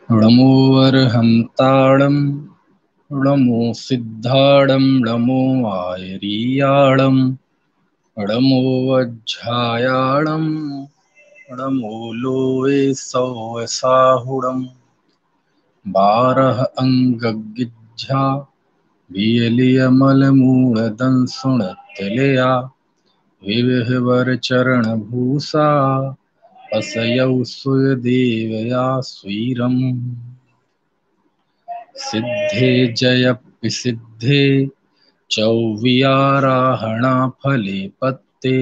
णमो अर्हन्ताणं णमो सिद्धाणं णमो आयरीयाणं णमो वज्झायाणं णमो लोये सौसाहुणं बारह अंगगिज्झा वियलियमलमूलदंसुणतिलया विविहवर चरण भूसा असयौ सुयदेवया स्वीरम् सिद्धे जय विसिद्धे चौवियाराहणा फले पत्ते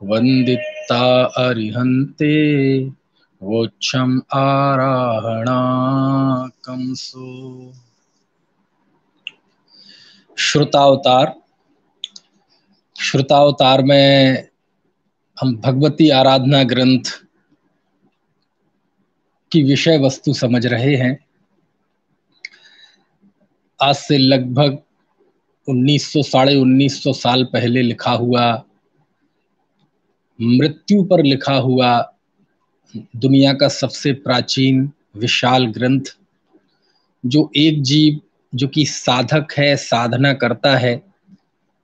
वंदिता अरिहन्ते वोच्छम आराहणा कंसो। श्रुतावतार। श्रुतावतार में हम भगवती आराधना ग्रंथ की विषय वस्तु समझ रहे हैं। आज से लगभग 1900 साढ़े 1900 साल पहले लिखा हुआ, मृत्यु पर लिखा हुआ दुनिया का सबसे प्राचीन विशाल ग्रंथ, जो एक जीव जो कि साधक है, साधना करता है,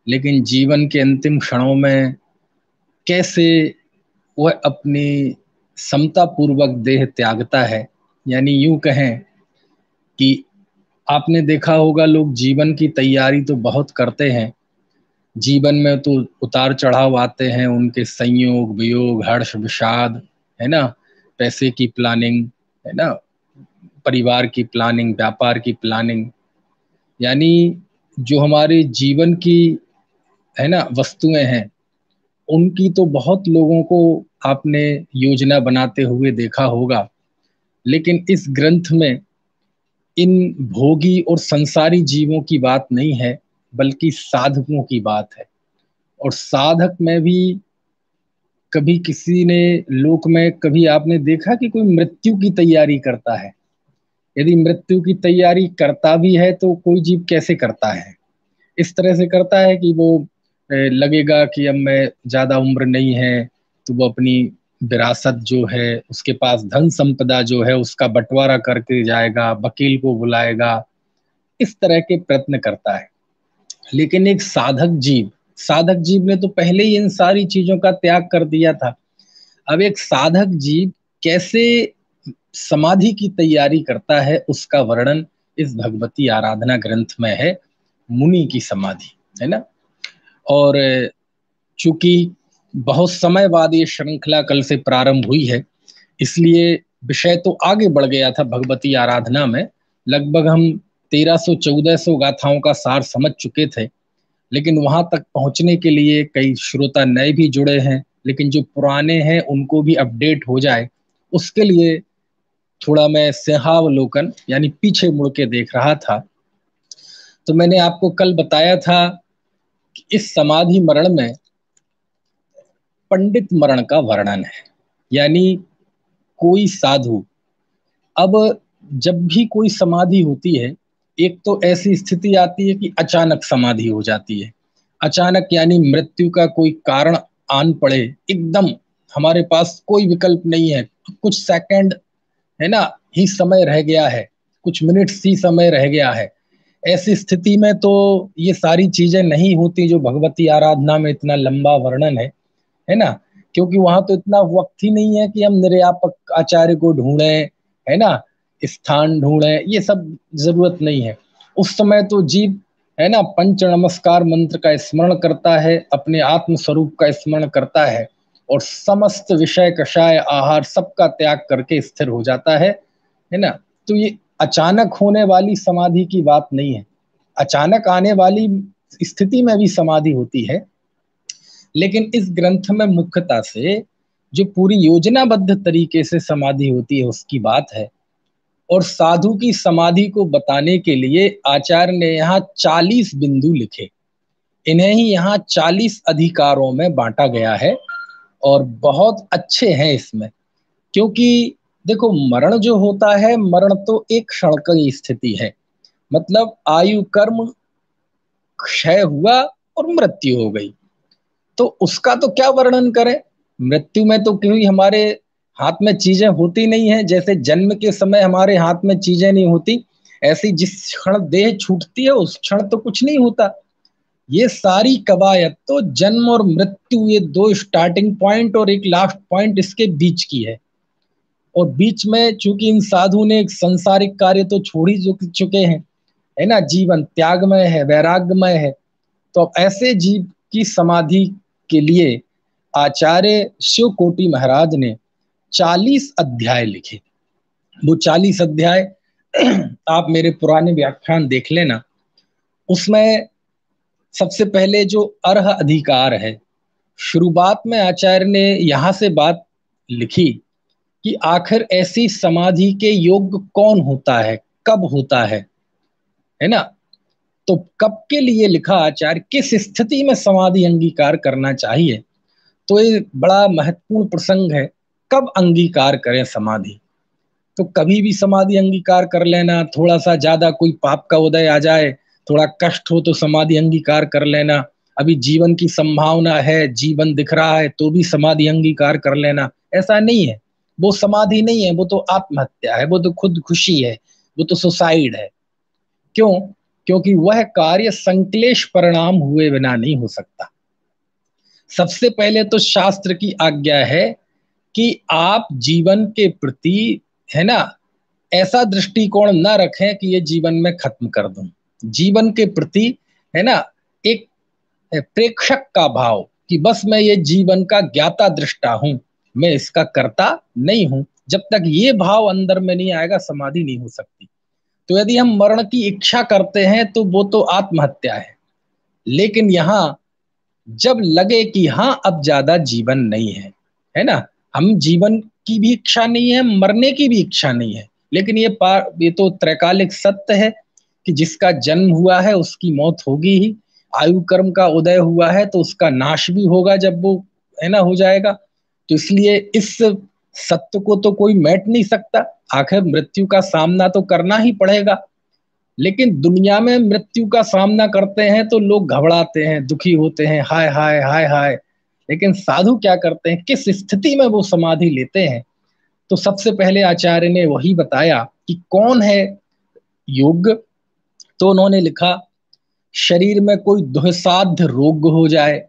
लेकिन जीवन के अंतिम क्षणों में कैसे वह अपनी समता पूर्वक देह त्यागता है। यानी यूं कहें कि आपने देखा होगा, लोग जीवन की तैयारी तो बहुत करते हैं, जीवन में तो उतार चढ़ाव आते हैं, उनके संयोग वियोग हर्ष विषाद, है ना, पैसे की प्लानिंग, है ना, परिवार की प्लानिंग, व्यापार की प्लानिंग, यानी जो हमारे जीवन की, है ना, वस्तुएं हैं, उनकी तो बहुत लोगों को आपने योजना बनाते हुए देखा होगा। लेकिन इस ग्रंथ में इन भोगी और संसारी जीवों की बात नहीं है, बल्कि साधकों की बात है। और साधक में भी कभी किसी ने लोक में कभी आपने देखा कि कोई मृत्यु की तैयारी करता है? यदि मृत्यु की तैयारी करता भी है तो कोई जीव कैसे करता है? इस तरह से करता है कि वो लगेगा कि अब मैं ज्यादा उम्र नहीं है, तो वो अपनी विरासत जो है, उसके पास धन संपदा जो है, उसका बंटवारा करके जाएगा, वकील को बुलाएगा, इस तरह के प्रयत्न करता है। लेकिन एक साधक जीव ने तो पहले ही इन सारी चीजों का त्याग कर दिया था। अब एक साधक जीव कैसे समाधि की तैयारी करता है, उसका वर्णन इस भगवती आराधना ग्रंथ में है। मुनि की समाधि, है ना। और चूंकि बहुत समय बाद ये श्रृंखला कल से प्रारंभ हुई है, इसलिए विषय तो आगे बढ़ गया था भगवती आराधना में। लगभग हम 1300-1400 गाथाओं का सार समझ चुके थे, लेकिन वहां तक पहुंचने के लिए कई श्रोता नए भी जुड़े हैं, लेकिन जो पुराने हैं उनको भी अपडेट हो जाए, उसके लिए थोड़ा मैं सिंहावलोकन यानी पीछे मुड़ के देख रहा था। तो मैंने आपको कल बताया था कि इस समाधि मरण में पंडित मरण का वर्णन है। यानी कोई साधु, अब जब भी कोई समाधि होती है, एक तो ऐसी स्थिति आती है कि अचानक समाधि हो जाती है। अचानक यानी मृत्यु का कोई कारण आन पड़े, एकदम हमारे पास कोई विकल्प नहीं है, कुछ सेकंड, है ना, ही समय रह गया है, कुछ मिनट्स ही समय रह गया है। ऐसी स्थिति में तो ये सारी चीजें नहीं होती जो भगवती आराधना में इतना लंबा वर्णन है ना। क्योंकि वहां तो इतना वक्त ही नहीं है कि हम निर्यापक आचार्य को ढूंढें, है ना, स्थान ढूंढें, ये सब जरूरत नहीं है। उस समय तो जीव, है ना, पंच नमस्कार मंत्र का स्मरण करता है, अपने आत्म स्वरूप का स्मरण करता है, और समस्त विषय कषाय आहार सबका त्याग करके स्थिर हो जाता है ना। तो ये अचानक होने वाली समाधि की बात नहीं है। अचानक आने वाली स्थिति में भी समाधि होती है, लेकिन इस ग्रंथ में मुख्यता से जो पूरी योजनाबद्ध तरीके से समाधि होती है उसकी बात है। और साधु की समाधि को बताने के लिए आचार्य ने यहाँ 40 बिंदु लिखे। इन्हें ही यहाँ 40 अधिकारों में बांटा गया है, और बहुत अच्छे हैं इसमें। क्योंकि देखो, मरण जो होता है, मरण तो एक क्षण की स्थिति है। मतलब आयु कर्म क्षय हुआ और मृत्यु हो गई, तो उसका तो क्या वर्णन करें। मृत्यु में तो क्योंकि हमारे हाथ में चीजें होती नहीं है, जैसे जन्म के समय हमारे हाथ में चीजें नहीं होती, ऐसी जिस क्षण देह छूटती है उस क्षण तो कुछ नहीं होता। ये सारी कवायद तो जन्म और मृत्यु, ये दो स्टार्टिंग पॉइंट और एक लास्ट पॉइंट इसके बीच की है। और बीच में चूंकि इन साधु ने एक सांसारिक कार्य तो छोड़ ही चुके हैं, है ना, जीवन त्यागमय है, वैराग्यमय है। तो अब ऐसे जीव की समाधि के लिए आचार्य शिव कोटि महाराज ने 40 अध्याय लिखे। वो 40 अध्याय आप मेरे पुराने व्याख्यान देख लेना। उसमें सबसे पहले जो अर्ह अधिकार है, शुरुआत में आचार्य ने यहां से बात लिखी कि आखिर ऐसी समाधि के योग्य कौन होता है, कब होता है ना। तो कब के लिए लिखा आचार्य, किस स्थिति में समाधि अंगीकार करना चाहिए, तो ये बड़ा महत्वपूर्ण प्रसंग है। कब अंगीकार करें समाधि, तो कभी भी समाधि अंगीकार कर लेना, थोड़ा सा ज्यादा कोई पाप का उदय आ जाए, थोड़ा कष्ट हो तो समाधि अंगीकार कर लेना, अभी जीवन की संभावना है, जीवन दिख रहा है तो भी समाधि अंगीकार कर लेना, ऐसा नहीं है। वो समाधि नहीं है, वो तो आत्महत्या है, वो तो खुद खुशी है, वो तो सुसाइड है। क्यों? क्योंकि वह कार्य संक्लेश परिणाम हुए बिना नहीं हो सकता। सबसे पहले तो शास्त्र की आज्ञा है कि आप जीवन के प्रति, है ना, ऐसा दृष्टिकोण न रखें कि ये जीवन में खत्म कर दूं। जीवन के प्रति, है ना, एक प्रेक्षक का भाव कि बस मैं ये जीवन का ज्ञाता दृष्टा हूं, मैं इसका कर्ता नहीं हूं, जब तक ये भाव अंदर में नहीं आएगा समाधि नहीं हो सकती। तो यदि हम मरण की इच्छा करते हैं तो वो तो आत्महत्या है। लेकिन यहां जब लगे कि हाँ अब ज्यादा जीवन नहीं है ना, हम जीवन की भी इच्छा नहीं है, मरने की भी इच्छा नहीं है, लेकिन ये तो त्रैकालिक सत्य है कि जिसका जन्म हुआ है उसकी मौत होगी ही, आयु कर्म का उदय हुआ है तो उसका नाश भी होगा जब वो, है ना, हो जाएगा। तो इसलिए इस सत्य को तो कोई मैट नहीं सकता, आखिर मृत्यु का सामना तो करना ही पड़ेगा। लेकिन दुनिया में मृत्यु का सामना करते हैं तो लोग घबराते हैं, दुखी होते हैं, हाय हाय हाय हाय। लेकिन साधु क्या करते हैं, किस स्थिति में वो समाधि लेते हैं, तो सबसे पहले आचार्य ने वही बताया कि कौन है योग्य। तो उन्होंने लिखा, शरीर में कोई दुस्साध्य रोग हो जाए,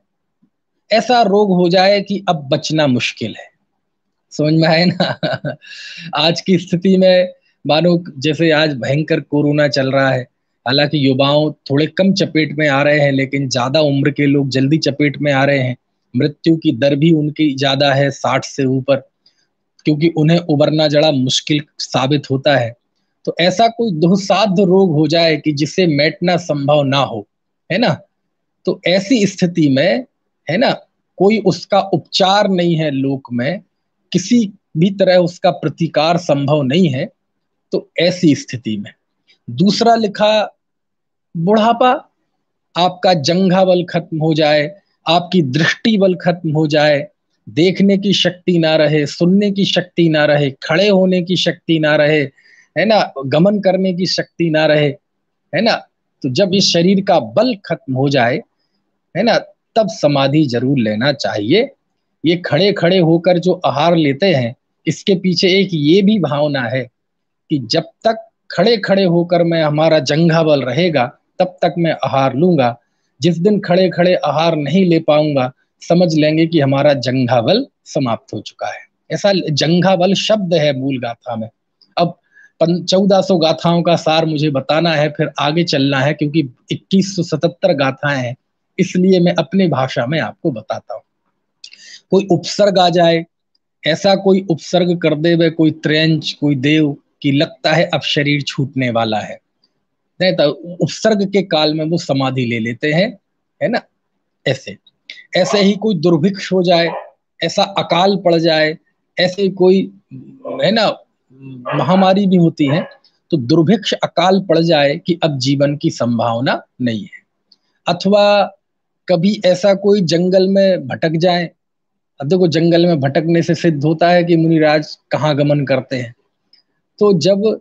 ऐसा रोग हो जाए कि अब बचना मुश्किल है। समझ में आए ना आज की स्थिति में मानो जैसे आज भयंकर कोरोना चल रहा है, हालांकि युवाओं थोड़े कम चपेट में आ रहे हैं, लेकिन ज्यादा उम्र के लोग जल्दी चपेट में आ रहे हैं। मृत्यु की दर भी उनकी ज्यादा है, 60 से ऊपर, क्योंकि उन्हें उबरना जड़ा मुश्किल साबित होता है। तो ऐसा कोई दुस्साध्य रोग हो जाए कि जिसे मिटना संभव ना हो, है ना, तो ऐसी स्थिति में, है ना, कोई उसका उपचार नहीं है लोक में, किसी भी तरह उसका प्रतिकार संभव नहीं है। तो ऐसी स्थिति में दूसरा लिखा, बुढ़ापा, आपका जंघा बल खत्म हो जाए, आपकी दृष्टि बल खत्म हो जाए, देखने की शक्ति ना रहे, सुनने की शक्ति ना रहे, खड़े होने की शक्ति ना रहे, है ना, गमन करने की शक्ति ना रहे, है ना। तो जब इस शरीर का बल खत्म हो जाए, है ना, तब समाधि जरूर लेना चाहिए। ये खड़े खड़े होकर जो आहार लेते हैं, इसके पीछे एक ये भी भावना है कि जब तक खड़े खड़े होकर मैं, हमारा जंघा बल रहेगा, तब तक मैं आहार लूंगा। जिस दिन खड़े खड़े आहार नहीं ले पाऊंगा, समझ लेंगे कि हमारा जंघा बल समाप्त हो चुका है। ऐसा जंघा बल शब्द है मूल गाथा में। अब 1400 गाथाओं का सार मुझे बताना है, फिर आगे चलना है, क्योंकि 2177 गाथाएं हैं, इसलिए मैं अपनी भाषा में आपको बताता हूँ। कोई उपसर्ग आ जाए, ऐसा कोई उपसर्ग कर दे वे कोई त्रेंच, कोई देव, कि लगता है अब शरीर छूटने वाला है तो उपसर्ग के काल में वो समाधि ले लेते हैं, है ना। ऐसे ऐसे ही कोई दुर्भिक्ष हो जाए, ऐसा अकाल पड़ जाए, ऐसे कोई, है ना, महामारी भी होती है, तो दुर्भिक्ष अकाल पड़ जाए कि अब जीवन की संभावना नहीं है। अथवा कभी ऐसा कोई जंगल में भटक जाए। अब देखो, जंगल में भटकने से सिद्ध होता है कि मुनिराज कहाँ गमन करते हैं। तो जब,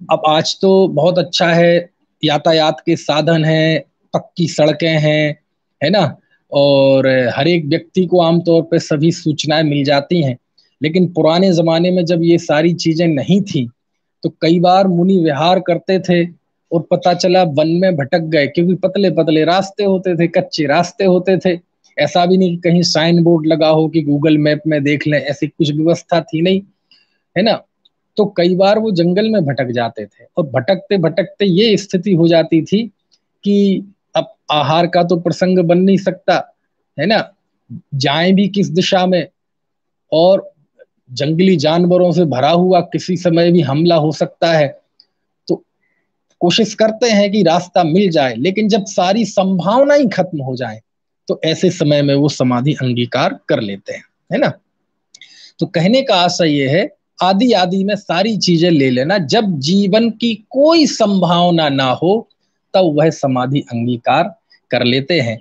अब आज तो बहुत अच्छा है, यातायात के साधन हैं, पक्की सड़कें हैं, है ना, और हर एक व्यक्ति को आमतौर पर सभी सूचनाएं मिल जाती हैं। लेकिन पुराने जमाने में जब ये सारी चीजें नहीं थी तो कई बार मुनि विहार करते थे और पता चला वन में भटक गए, क्योंकि पतले पतले रास्ते होते थे, कच्चे रास्ते होते थे। ऐसा भी नहीं कि कहीं साइन बोर्ड लगा हो कि गूगल मैप में देख लें, ऐसी कुछ व्यवस्था थी नहीं, है ना। तो कई बार वो जंगल में भटक जाते थे और भटकते भटकते ये स्थिति हो जाती थी कि अब आहार का तो प्रसंग बन नहीं सकता, है ना, जाएं भी किस दिशा में, और जंगली जानवरों से भरा हुआ किसी समय भी हमला हो सकता है। तो कोशिश करते हैं कि रास्ता मिल जाए, लेकिन जब सारी संभावना ही खत्म हो जाए तो ऐसे समय में वो समाधि अंगीकार कर लेते हैं, है ना। तो कहने का आशय ये है, आदि आदि में सारी चीजें ले लेना, जब जीवन की कोई संभावना ना हो तब वह समाधि अंगीकार कर लेते हैं।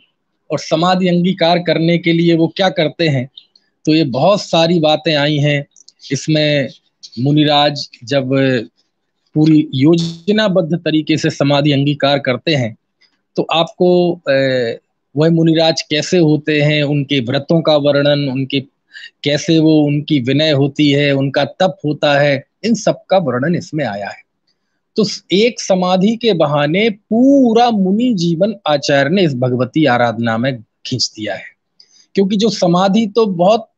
और समाधि अंगीकार करने के लिए वो क्या करते हैं, तो ये बहुत सारी बातें आई हैं इसमें। मुनिराज जब पूरी योजनाबद्ध तरीके से समाधि अंगीकार करते हैं तो आपको वह मुनिराज कैसे होते हैं, उनके व्रतों का वर्णन, उनके कैसे वो उनकी विनय होती है, उनका तप होता है, इन सब का वर्णन इसमें आया है। तो एक समाधि के बहाने पूरा मुनि जीवन आचार्य ने इस भगवती आराधना में खींच दिया है। क्योंकि जो समाधि तो बहुत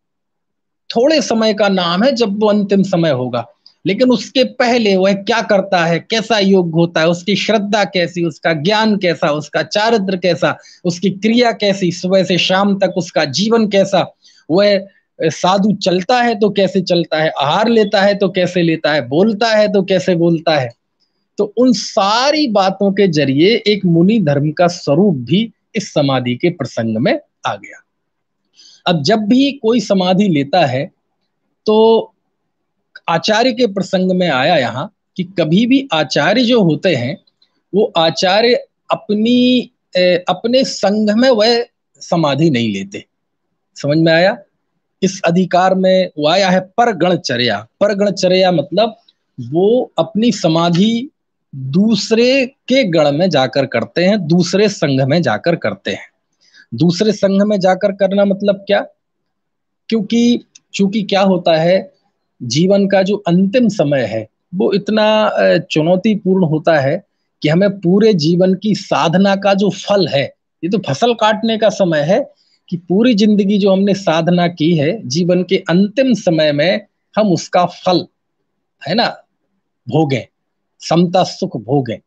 थोड़े समय का नाम है जब वो अंतिम समय होगा, लेकिन उसके पहले वह क्या करता है, कैसा योग होता है, उसकी श्रद्धा कैसी, उसका ज्ञान कैसा, उसका चारित्र कैसा, उसकी क्रिया कैसी, सुबह से शाम तक उसका जीवन कैसा, वह साधु चलता है तो कैसे चलता है, आहार लेता है तो कैसे लेता है, बोलता है तो कैसे बोलता है। तो उन सारी बातों के जरिए एक मुनि धर्म का स्वरूप भी इस समाधि के प्रसंग में आ गया। अब जब भी कोई समाधि लेता है तो आचार्य के प्रसंग में आया यहाँ कि कभी भी आचार्य जो होते हैं वो आचार्य अपने संघ में वह समाधि नहीं लेते। समझ में आया। इस अधिकार में वो आया है परगणचर्या। परगणचर्या मतलब वो अपनी समाधि दूसरे के गण में जाकर करते हैं, दूसरे संघ में जाकर करते हैं। दूसरे संघ में जाकर करना मतलब क्या, क्योंकि चूंकि क्या होता है, जीवन का जो अंतिम समय है वो इतना चुनौतीपूर्ण होता है कि हमें पूरे जीवन की साधना का जो फल है, ये तो फसल काटने का समय है, कि पूरी जिंदगी जो हमने साधना की है जीवन के अंतिम समय में हम उसका फल, है ना, भोगें, समता सुख भोगें।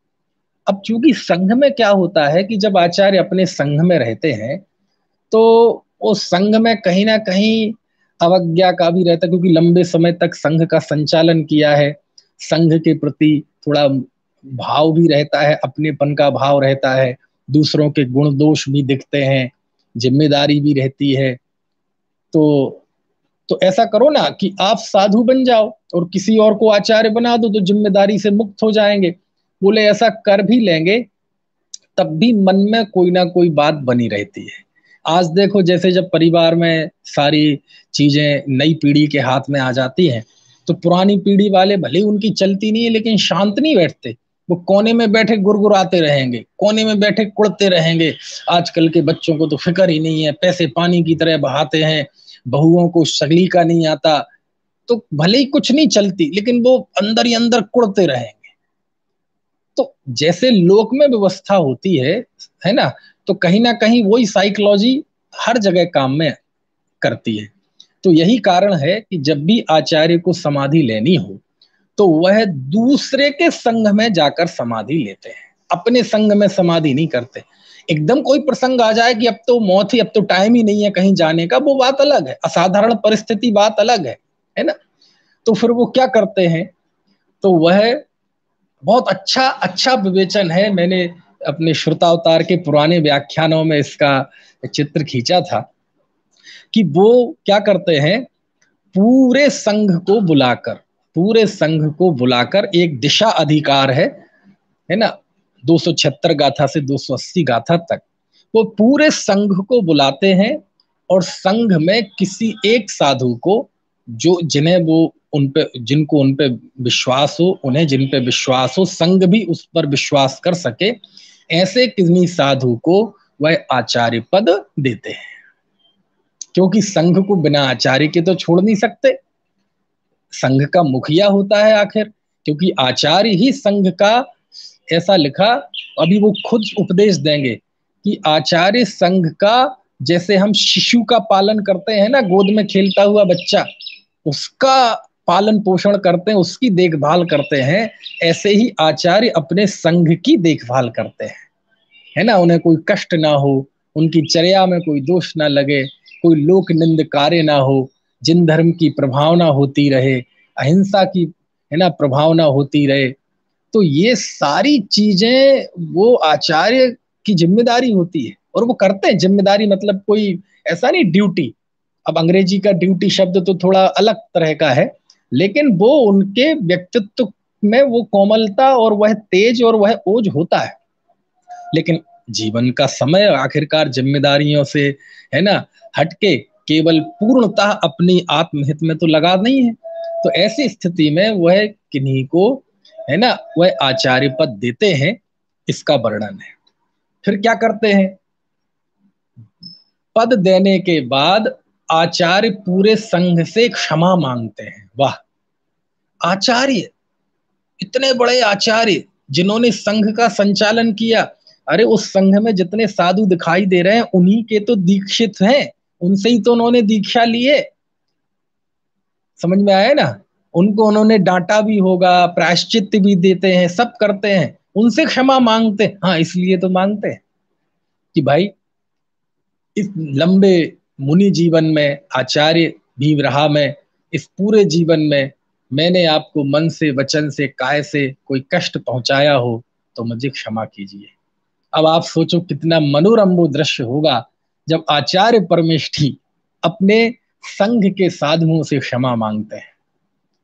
अब चूंकि संघ में क्या होता है कि जब आचार्य अपने संघ में रहते हैं तो उस संघ में कहीं ना कहीं अवज्ञा का भी रहता है, क्योंकि लंबे समय तक संघ का संचालन किया है, संघ के प्रति थोड़ा भाव भी रहता है, अपनेपन का भाव रहता है, दूसरों के गुण दोष भी दिखते हैं, जिम्मेदारी भी रहती है। तो ऐसा करो ना कि आप साधु बन जाओ और किसी और को आचार्य बना दो तो जिम्मेदारी से मुक्त हो जाएंगे। बोले ऐसा कर भी लेंगे तब भी मन में कोई ना कोई बात बनी रहती है। आज देखो जैसे जब परिवार में सारी चीजें नई पीढ़ी के हाथ में आ जाती हैं तो पुरानी पीढ़ी वाले भले उनकी चलती नहीं है लेकिन शांत नहीं बैठते, वो कोने में बैठे गुरगुराते रहेंगे, कोने में बैठे कुड़ते रहेंगे। आजकल के बच्चों को तो फिक्र ही नहीं है, पैसे पानी की तरह बहाते हैं, बहुओं को सगली का नहीं आता, तो भले ही कुछ नहीं चलती लेकिन वो अंदर ही अंदर कुड़ते रहेंगे। तो जैसे लोक में व्यवस्था होती है ना, तो कहीं ना कहीं वही साइकोलॉजी हर जगह काम में करती है। तो यही कारण है कि जब भी आचार्य को समाधि लेनी हो तो वह दूसरे के संघ में जाकर समाधि लेते हैं, अपने संघ में समाधि नहीं करते। एकदम कोई प्रसंग आ जाए कि अब तो मौत ही, अब तो टाइम ही नहीं है कहीं जाने का, वो बात अलग है, असाधारण परिस्थिति बात अलग है ना। तो फिर वो क्या करते हैं, तो वह बहुत अच्छा अच्छा विवेचन है, मैंने अपने श्रुतावतार के पुराने व्याख्यानों में इसका चित्र खींचा था कि वो क्या करते हैं, पूरे संघ को बुलाकर, पूरे संघ को बुलाकर, एक दिशा अधिकार है ना, 276 गाथा से 280 गाथा तक वो पूरे संघ को बुलाते हैं और संघ में किसी एक साधु को, जो जिन्हें वो उन पे, जिनको उन पे विश्वास हो, उन्हें जिन पे विश्वास हो, संघ भी उस पर विश्वास कर सके, ऐसे किसी साधु को वह आचार्य पद देते हैं। क्योंकि संघ को बिना आचार्य के तो छोड़ नहीं सकते, संघ का मुखिया होता है आखिर, क्योंकि आचार्य ही संघ का, ऐसा लिखा, अभी वो खुद उपदेश देंगे कि आचार्य संघ का, जैसे हम शिशु का पालन करते हैं ना, गोद में खेलता हुआ बच्चा, उसका पालन पोषण करते हैं, उसकी देखभाल करते हैं, ऐसे ही आचार्य अपने संघ की देखभाल करते हैं, है ना। उन्हें कोई कष्ट ना हो, उनकी चर्या में कोई दोष ना लगे, कोई लोक निंद कार्य ना हो, जिन धर्म की प्रभावना होती रहे, अहिंसा की, है ना, प्रभावना होती रहे। तो ये सारी चीजें वो आचार्य की जिम्मेदारी होती है, और वो करते हैं। जिम्मेदारी मतलब कोई ऐसा नहीं ड्यूटी, अब अंग्रेजी का ड्यूटी शब्द तो थोड़ा अलग तरह का है, लेकिन वो उनके व्यक्तित्व में वो कोमलता और वह तेज और वह ओज होता है। लेकिन जीवन का समय आखिरकार जिम्मेदारियों से, है ना, हटके केवल पूर्णतः अपनी आत्महित में तो लगा नहीं है। तो ऐसी स्थिति में वह किन्हीं को, है ना, वह आचार्य पद देते हैं, इसका वर्णन है। फिर क्या करते हैं, पद देने के बाद आचार्य पूरे संघ से क्षमा मांगते हैं। वाह, आचार्य, इतने बड़े आचार्य जिन्होंने संघ का संचालन किया, अरे उस संघ में जितने साधु दिखाई दे रहे हैं उन्हीं के तो दीक्षित हैं, उनसे ही तो उन्होंने दीक्षा ली है। समझ में आया ना, उनको उन्होंने डांटा भी होगा, प्रायश्चित भी देते हैं, सब करते हैं, उनसे क्षमा मांगते हैं। हाँ, इसलिए तो मांगते हैं कि भाई इस लंबे मुनि जीवन में आचार्य भी रहा मैं, इस पूरे जीवन में मैंने आपको मन से, वचन से, काय से कोई कष्ट पहुंचाया हो तो मुझे क्षमा कीजिए। अब आप सोचो कितना मनोरम वो दृश्य होगा जब आचार्य परमेष्ठी अपने संघ के साधुओं से क्षमा मांगते हैं।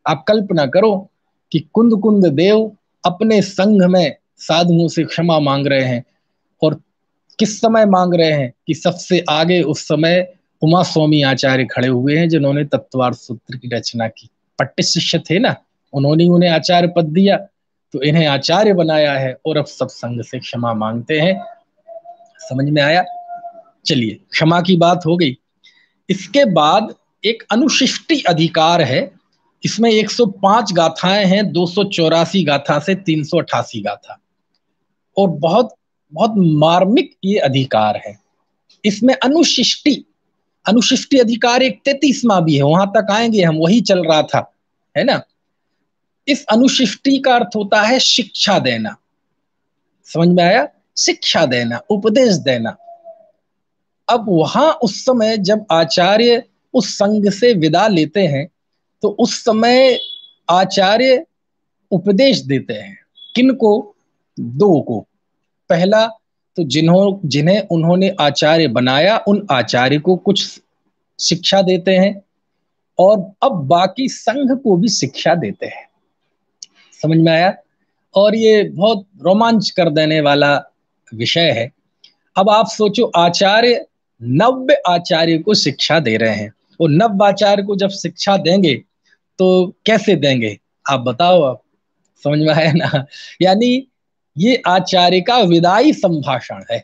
आप कल्पना करो कि कुंद कुंद देव अपने संघ में साधुओं से क्षमा मांग रहे हैं, और किस समय मांग रहे हैं कि सबसे आगे उस समय उमा स्वामी आचार्य खड़े हुए हैं, जिन्होंने तत्वार्थ सूत्र की रचना की। पट्ट शिष्य थे ना, उन्होंने उन्हें आचार्य पद दिया, तो इन्हें आचार्य बनाया है, और अब सब संघ से क्षमा मांगते हैं। समझ में आया? चलिए, क्षमा की बात हो गई। इसके बाद एक अनुशिष्टि अधिकार है। इसमें 105 गाथाएं हैं, 284 गाथा से 388 गाथा, और बहुत बहुत मार्मिक ये अधिकार है। इसमें अनुशिष्टि, अनुशिष्टि अधिकार एक 33वां भी है, वहां तक आएंगे हम, वही चल रहा था, है ना। इस अनुशिष्टि का अर्थ होता है शिक्षा देना। समझ में आया? शिक्षा देना, उपदेश देना। अब वहां उस समय जब आचार्य उस संघ से विदा लेते हैं, तो उस समय आचार्य उपदेश देते हैं। किनको? दो को। पहला तो जिन्हें उन्होंने आचार्य बनाया, उन आचार्य को कुछ शिक्षा देते हैं, और अब बाकी संघ को भी शिक्षा देते हैं। समझ में आया? और ये बहुत रोमांच कर देने वाला विषय है। अब आप सोचो, आचार्य नव्य आचार्य को शिक्षा दे रहे हैं, और नव्य आचार्य को जब शिक्षा देंगे तो कैसे देंगे, आप बताओ। आप समझ में आया ना? यानी ये आचार्य का विदाई संभाषण है।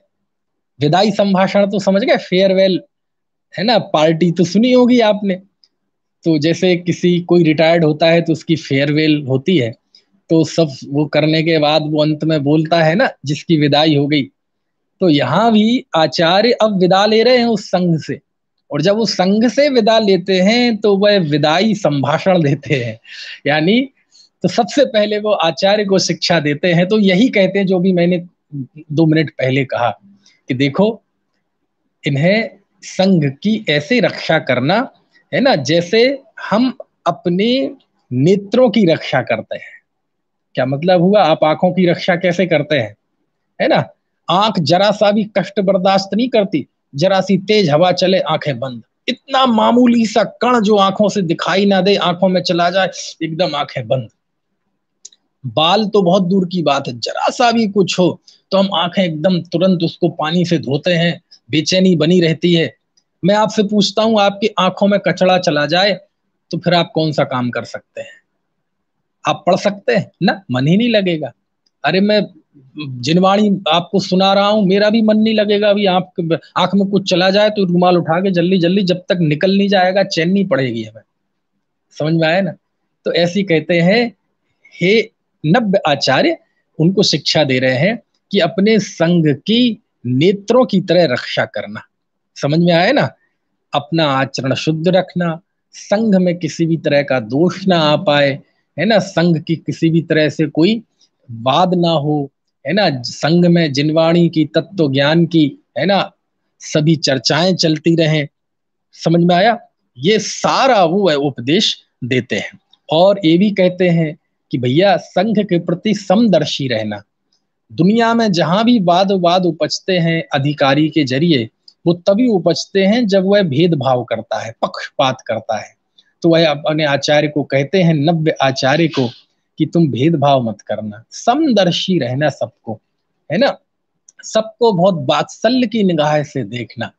विदाई संभाषण तो समझ गए, फेयरवेल, है ना, पार्टी तो सुनी होगी आपने। तो जैसे किसी कोई रिटायर्ड होता है तो उसकी फेयरवेल होती है, तो सब वो करने के बाद वो अंत में बोलता है ना, जिसकी विदाई हो गई। तो यहाँ भी आचार्य अब विदा ले रहे हैं उस संघ से, और जब उस संघ से विदा लेते हैं तो वह विदाई संभाषण देते हैं। यानी तो सबसे पहले वो आचार्य को शिक्षा देते हैं, तो यही कहते हैं जो भी मैंने 2 मिनट पहले कहा, कि देखो इन्हें संघ की ऐसे रक्षा करना, है ना, जैसे हम अपने नेत्रों की रक्षा करते हैं। क्या मतलब हुआ? आप आंखों की रक्षा कैसे करते हैं, है ना? आंख जरा सा भी कष्ट बर्दाश्त नहीं करती, जरा सी तेज हवा चले आंखें बंद, इतना मामूली सा कण जो आंखों से दिखाई ना दे, आंखों में चला जाए, एकदम आंखें बंद। बाल तो बहुत दूर की बात है, जरा सा भी कुछ हो तो हम आंखें एकदम तुरंत उसको पानी से धोते हैं, बेचैनी बनी रहती है। मैं आपसे पूछता हूं, आपकी आंखों में कचड़ा चला जाए तो फिर आप कौन सा काम कर सकते हैं? आप पढ़ सकते हैं ना? मन ही नहीं लगेगा। अरे मैं जिनवाणी आपको सुना रहा हूं, मेरा भी मन नहीं लगेगा। अभी आंख में कुछ चला जाए तो रुमाल उठा के जल्दी जल्दी, जब तक निकल नहीं जाएगा चैन नहीं पड़ेगी हमें। समझ में आया ना? तो ऐसी कहते हैं, हे नव्य आचार्य, उनको शिक्षा दे रहे हैं कि अपने संघ की नेत्रों की तरह रक्षा करना। समझ में आया ना? अपना आचरण शुद्ध रखना, संघ में किसी भी तरह का दोष ना आ पाए, है ना, संघ की किसी भी तरह से कोई वाद ना हो, है ना, संघ में जिनवाणी की, तत्व ज्ञान की, है ना, सभी चर्चाएं चलती रहें। समझ में आया? ये सारा वो है उपदेश देते हैं। और ये भी कहते हैं कि भैया संघ के प्रति समदर्शी रहना। दुनिया में जहां भी वाद वाद उपजते हैं अधिकारी के जरिए, वो तभी उपजते हैं जब वह भेदभाव करता है, पक्षपात करता है। तो वह अपने आचार्य को कहते हैं, नव्य आचार्य को, कि तुम भेदभाव मत करना, समदर्शी रहना सबको, है ना, सबको बहुत वात्सल्य की निगाह से देखना।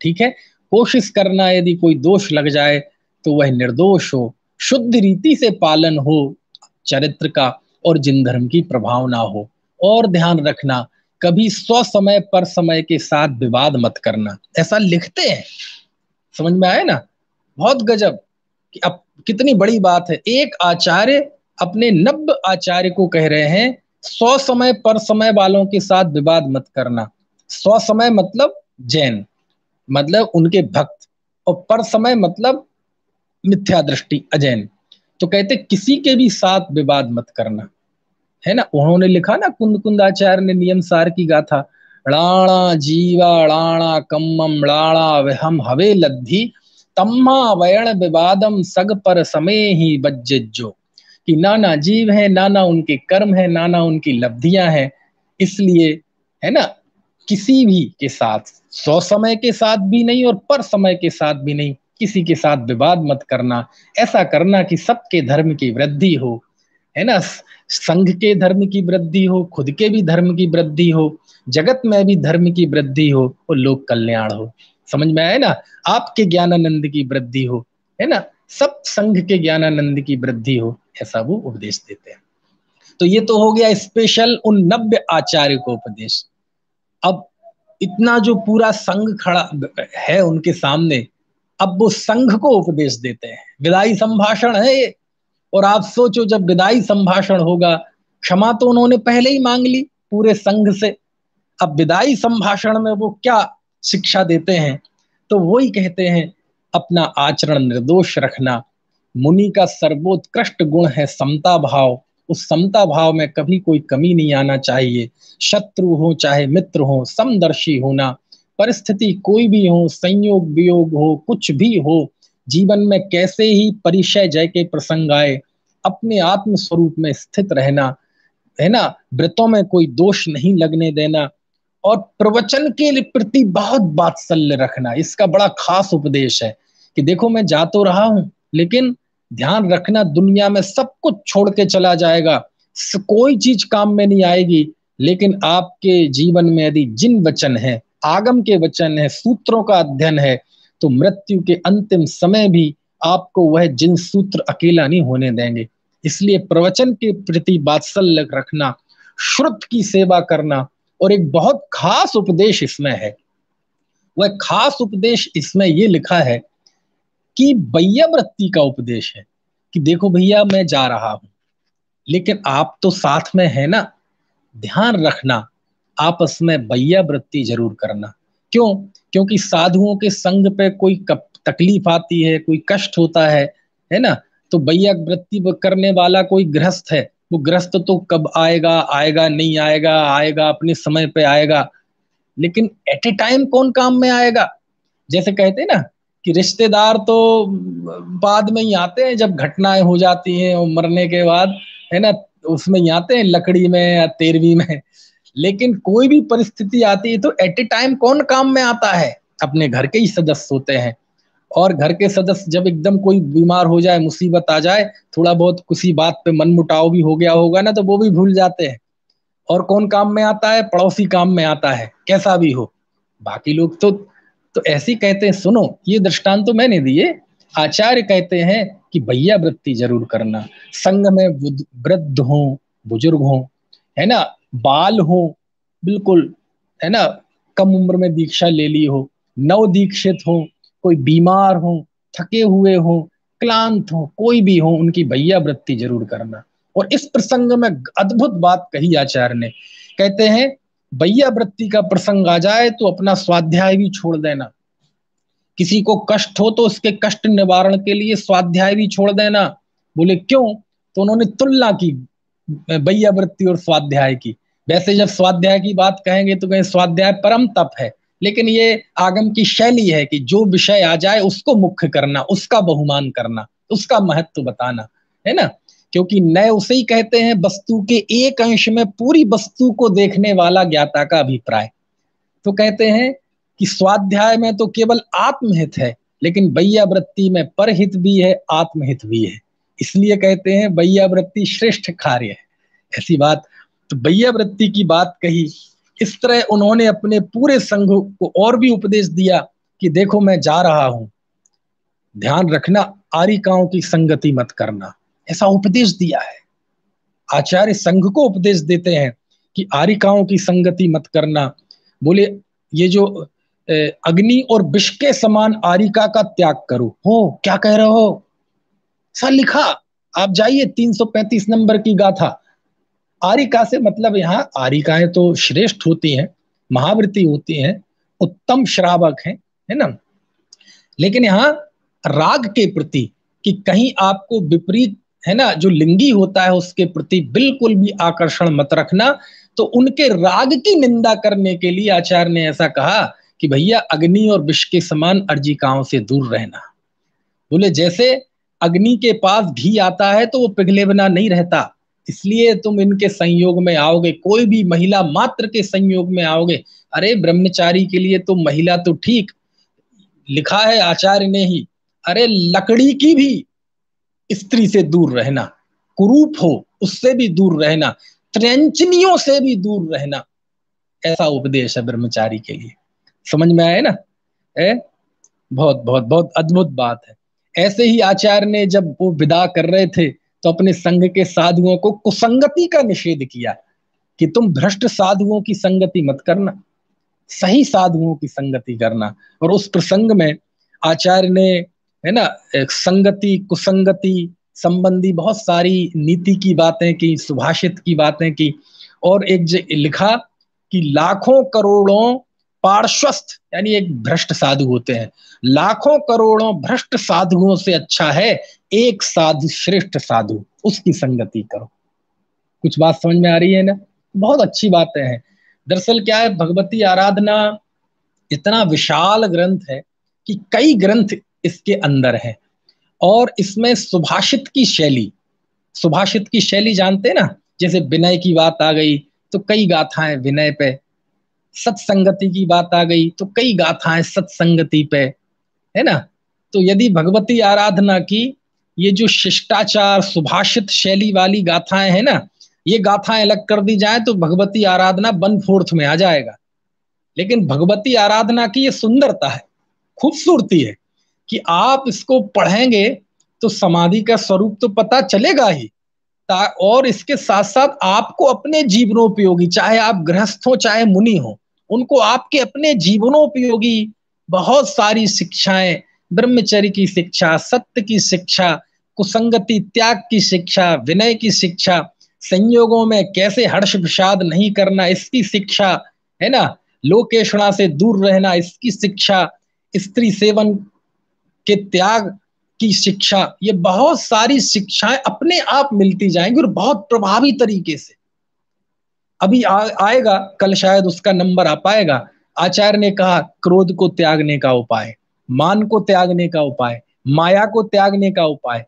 ठीक है, कोशिश करना यदि कोई दोष लग जाए तो वह निर्दोष हो, शुद्ध रीति से पालन हो चरित्र का, और जिन धर्म की प्रभाव ना हो। और ध्यान रखना, कभी स्व समय पर समय के साथ विवाद मत करना, ऐसा लिखते हैं। समझ में आया ना? बहुत गजब कि अब कितनी बड़ी बात है। एक आचार्य अपने नव्य आचार्य को कह रहे हैं, स्व समय पर समय वालों के साथ विवाद मत करना। स्व समय मतलब जैन, मतलब उनके भक्त, और पर समय मतलब मिथ्या दृष्टि अजैन। तो कहते किसी के भी साथ विवाद मत करना, है ना। उन्होंने लिखा ना, कुंद कुंदाचार्य ने नियम सार की गाथा, णाणा जीवा णाणा कम्मम णाणा वहम हवे लद्धि तम्मा वयण विवादम सग पर समय ही बज्जो। कि नाना जीव है, नाना उनके कर्म है, नाना उनकी लब्धियां हैं, इसलिए, है ना, किसी भी के साथ, सौ समय के साथ भी नहीं और पर समय के साथ भी नहीं, किसी के साथ विवाद मत करना। ऐसा करना कि सबके धर्म की वृद्धि हो, है ना, संघ के धर्म की वृद्धि हो, खुद के भी धर्म की वृद्धि हो, जगत में भी धर्म की वृद्धि हो और लोक कल्याण हो। समझ में आए ना? आपके ज्ञानानंद की वृद्धि हो, है ना, सब संघ के ज्ञानानंद की वृद्धि हो, ऐसा वो उपदेश देते हैं। तो ये तो हो गया स्पेशल उन नव्य आचार्य को उपदेश। अब इतना जो पूरा संघ खड़ा है उनके सामने, अब वो संघ को उपदेश देते हैं। विदाई संभाषण है ये। और आप सोचो, जब विदाई संभाषण होगा, क्षमा तो उन्होंने पहले ही मांग ली पूरे संघ से, अब विदाई संभाषण में वो क्या शिक्षा देते हैं? तो वही कहते हैं, अपना आचरण निर्दोष रखना। मुनि का सर्वोत्कृष्ट गुण है समता भाव। उस समता भाव में कभी कोई कमी नहीं आना चाहिए। शत्रु हो चाहे मित्र हो, समदर्शी होना। परिस्थिति कोई भी हो, संयोग वियोग हो, कुछ भी हो, जीवन में कैसे ही परिचय जय के प्रसंग आए, अपने आत्म स्वरूप में स्थित रहना, है ना, व्रतों में कोई दोष नहीं लगने देना, और प्रवचन के प्रति बहुत वात्सल्य रखना। इसका बड़ा खास उपदेश है कि देखो, मैं जा तो रहा हूं, लेकिन ध्यान रखना, दुनिया में सब कुछ छोड़ के चला जाएगा, कोई चीज काम में नहीं आएगी, लेकिन आपके जीवन में यदि जिन वचन है, आगम के वचन है, सूत्रों का अध्ययन है, तो मृत्यु के अंतिम समय भी आपको वह जिन सूत्र अकेला नहीं होने देंगे। इसलिए प्रवचन के प्रति वात्सल्य रखना, श्रुत की सेवा करना। और एक बहुत खास उपदेश इसमें है। वह खास उपदेश इसमें ये लिखा है कि बैयावृत्ति का उपदेश है कि देखो भैया, मैं जा रहा हूं, लेकिन आप तो साथ में है ना, ध्यान रखना, आपस में बैयावृत्ति जरूर करना। क्यों? क्योंकि साधुओं के संग पे कोई तकलीफ आती है, कोई कष्ट होता है ना, तो बैयावृत्ति करने वाला कोई गृहस्थ है, वो गृहस्थ तो कब आएगा, आएगा नहीं आएगा, आएगा अपने समय पे आएगा, लेकिन एट ए टाइम कौन काम में आएगा? जैसे कहते हैं ना कि रिश्तेदार तो बाद में ही आते हैं, जब घटनाएं हो जाती हैं और मरने के बाद, है ना, उसमें ही आते हैं, लकड़ी में या तेरवी में। लेकिन कोई भी परिस्थिति आती है तो एट ए टाइम कौन काम में आता है? अपने घर के ही सदस्य होते हैं। और घर के सदस्य जब एकदम कोई बीमार हो जाए, मुसीबत आ जाए, थोड़ा बहुत किसी बात पे मनमुटाव भी हो गया होगा ना, तो वो भी भूल जाते हैं। और कौन काम में आता है? पड़ोसी काम में आता है, कैसा भी हो। बाकी लोग तो ऐसे ही कहते हैं। सुनो, ये दृष्टांत तो मैंने दिए, आचार्य कहते हैं कि भैया वृत्ति जरूर करना। संघ में वृद्ध हो, बुजुर्ग हो, है ना, बाल हो, बिल्कुल, है ना, कम उम्र में दीक्षा ले ली हो, नव दीक्षित हो, कोई बीमार हो, थके हुए हो, क्लांत हो, कोई भी हो, उनकी भैया वृत्ति जरूर करना। और इस प्रसंग में अद्भुत बात कही आचार्य ने, कहते हैं भैया वृत्ति का प्रसंग आ जाए तो अपना स्वाध्याय भी छोड़ देना। किसी को कष्ट हो तो उसके कष्ट निवारण के लिए स्वाध्याय भी छोड़ देना। बोले क्यों? तो उन्होंने तुलना की भैया वृत्ति और स्वाध्याय की। वैसे जब स्वाध्याय की बात कहेंगे तो कहें स्वाध्याय परम तप है, लेकिन ये आगम की शैली है कि जो विषय आ जाए उसको मुख्य करना, उसका बहुमान करना, उसका महत्व बताना, है ना। क्योंकि नए उसे ही कहते हैं वस्तु के एक अंश में पूरी वस्तु को देखने वाला ज्ञाता का अभिप्राय। तो कहते हैं कि स्वाध्याय में तो केवल आत्महित है, लेकिन भैया वृत्ति में परहित भी है, आत्महित भी है। इसलिए कहते हैं भैया वृत्ति श्रेष्ठ कार्य है, ऐसी बात। तो भैया वृत्ति की बात कही। इस तरह उन्होंने अपने पूरे संघ को और भी उपदेश दिया कि देखो मैं जा रहा हूं, ध्यान रखना, आरिकाओं की संगति मत करना, ऐसा उपदेश दिया है। आचार्य संघ को उपदेश देते हैं कि आरिकाओं की संगति मत करना। बोले ये जो अग्नि और विष के समान आरिका का त्याग करो। हो, क्या कह रहे हो? ऐसा लिखा, आप जाइए 335 नंबर की गाथा। आरिका से मतलब यहाँ आरिकाएं तो श्रेष्ठ होती हैं, महावृत्ति होती हैं, उत्तम श्रावक है ना। लेकिन यहाँ राग के प्रति कि कहीं आपको विपरीत, है ना, जो लिंगी होता है उसके प्रति बिल्कुल भी आकर्षण मत रखना। तो उनके राग की निंदा करने के लिए आचार्य ने ऐसा कहा कि भैया अग्नि और विष के समान अर्जिकाओं से दूर रहना। बोले जैसे अग्नि के पास घी आता है तो वो पिघले बिना नहीं रहता, इसलिए तुम इनके संयोग में आओगे, कोई भी महिला मात्र के संयोग में आओगे। अरे ब्रह्मचारी के लिए तो महिला तो ठीक, लिखा है आचार्य ने ही, अरे लकड़ी की भी स्त्री से दूर रहना, कुरूप हो उससे भी दूर रहना, त्रंचनियों से भी दूर रहना, ऐसा उपदेश है ब्रह्मचारी के लिए। समझ में आए ना? बहुत बहुत बहुत अद्भुत बात है। ऐसे ही आचार्य ने जब वो विदा कर रहे थे तो अपने संघ के साधुओं को कुसंगति का निषेध किया कि तुम भ्रष्ट साधुओं की संगति मत करना, सही साधुओं की संगति करना। और उस प्रसंग में आचार्य ने, है ना, संगति कुसंगति संबंधी बहुत सारी नीति की बातें की, सुभाषित की बातें की। और एक लिखा कि लाखों करोड़ों पार्श्वस्थ, यानी एक भ्रष्ट साधु होते हैं, लाखों करोड़ों भ्रष्ट साधुओं से अच्छा है एक साधु श्रेष्ठ साधु, उसकी संगति करो। कुछ बात समझ में आ रही है ना? बहुत अच्छी बातें हैं। दरअसल क्या है, भगवती आराधना इतना विशाल ग्रंथ है कि कई ग्रंथ इसके अंदर हैं। और इसमें सुभाषित की शैली, सुभाषित की शैली जानते हैं ना, जैसे विनय की बात आ गई तो कई गाथाएं विनय पे, सत्संगति की बात आ गई तो कई गाथाएं सत्संगति पे, है ना। तो यदि भगवती आराधना की ये जो शिष्टाचार सुभाषित शैली वाली गाथाएं हैं ना, ये गाथाएं अलग कर दी जाए तो भगवती आराधना 1/4 में आ जाएगा। लेकिन भगवती आराधना की ये सुंदरता है, खूबसूरती है कि आप इसको पढ़ेंगे तो समाधि का स्वरूप तो पता चलेगा ही, और इसके साथ साथ आपको अपने जीवनोपयोगी, चाहे आप गृहस्थ हो चाहे मुनि हो, उनको आपके अपने जीवनोपयोगी बहुत सारी शिक्षाएं, ब्रह्मचर्य की शिक्षा, सत्य की शिक्षा, कुसंगति त्याग की शिक्षा, विनय की शिक्षा, संयोगों में कैसे हर्ष विषाद नहीं करना इसकी शिक्षा, है ना, लोकेशणा से दूर रहना इसकी शिक्षा, स्त्री सेवन के त्याग की शिक्षा, ये बहुत सारी शिक्षाएं अपने आप मिलती जाएंगी और बहुत प्रभावी तरीके से। अभी आएगा कल, शायद उसका नंबर आ पाएगा। आचार्य ने कहा क्रोध को त्यागने का उपाय, मान को त्यागने का उपाय, माया को त्यागने का उपाय,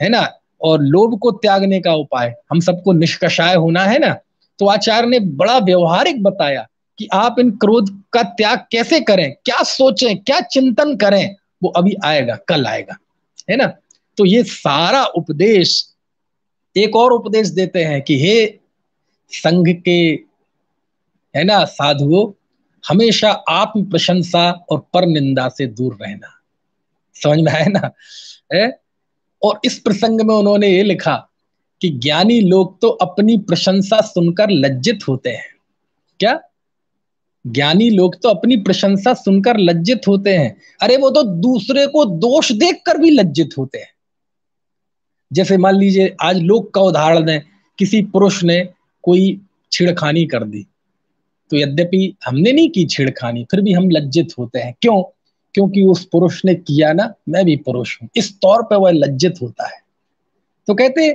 है ना, और लोभ को त्यागने का उपाय। हम सबको निष्कषाय होना है ना, तो आचार्य ने बड़ा व्यवहारिक बताया कि आप इन क्रोध का त्याग कैसे करें, क्या सोचें, क्या चिंतन करें, वो अभी आएगा, कल आएगा, है ना। तो ये सारा उपदेश, एक और उपदेश देते हैं कि हे संघ के, है ना, साधुओं, हमेशा आत्म प्रशंसा और पर निंदा से दूर रहना। समझ में आया ना? है? और इस प्रसंग में उन्होंने ये लिखा कि ज्ञानी लोग तो अपनी प्रशंसा सुनकर लज्जित होते हैं। क्या? ज्ञानी लोग तो अपनी प्रशंसा सुनकर लज्जित होते हैं। अरे वो तो दूसरे को दोष देखकर भी लज्जित होते हैं। जैसे मान लीजिए आज लोक का उदाहरण है, किसी पुरुष ने कोई छेड़खानी कर दी, तो यद्यपि हमने नहीं की छेड़खानी, फिर भी हम लज्जित होते हैं। क्यों? क्योंकि उस पुरुष ने किया ना, मैं भी पुरुष हूं, इस तौर पे वह लज्जित होता है। तो कहते